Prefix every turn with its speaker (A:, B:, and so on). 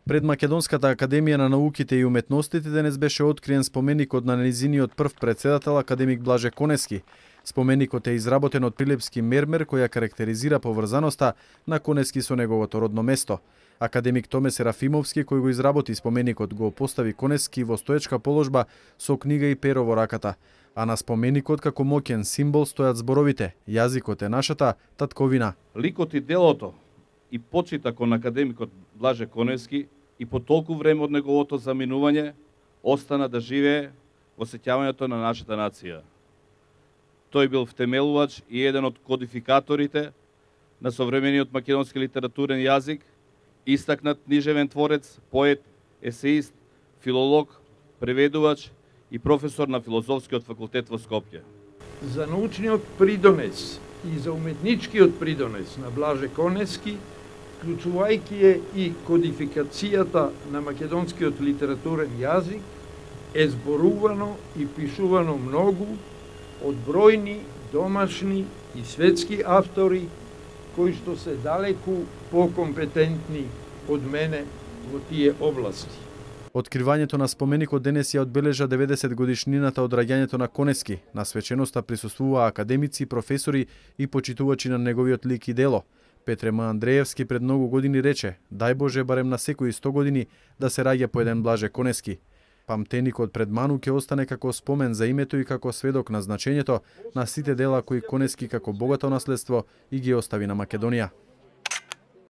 A: Пред Македонската академија на науките и уметностите денес беше откриен споменикот на нејзиниот прв претседател академик Блаже Конески. Споменикот е изработен од прилепски мермер која карактеризира поврзаноста на Конески со неговото родно место. Академик Томе Серафимовски, кој го изработи споменикот, го постави Конески во стоечка положба со книга и перо во раката. А на споменикот како моќен символ стојат зборовите: јазикот е нашата татковина.
B: Ликот и делото и почита кон академикот Блаже Конески и по толку време од неговото заминување остана да живее во сеќавањето на нашата нација. Тој бил втемелувач и еден од кодификаторите на современиот македонски литературен јазик, истакнат книжевен творец, поет, есеист, филолог, преведувач и професор на Филозофскиот факултет во Скопје.
C: За научниот придонес и за уметничкиот придонес на Блаже Конески, вклучувајќи ја и кодификацијата на македонскиот литературен јазик, е зборувано и пишувано многу од бројни домашни и светски автори кои што се далеку покомпетентни од мене во тие области.
A: Откривањето на споменикот денес ја одбележа 90 годишнината од раѓањето на Конески. На свеченоста присуствуваа академици, професори и почитувачи на неговиот лик и дело. Петре М. Андреевски пред многу години рече: "Дај Боже барем на секои 100 години да се раѓа по еден Блаже Конески." Памтеникот пред Ману ќе остане како спомен за името и како сведок на значењето на сите дела кои Конески како богато наследство и ги остави на Македонија.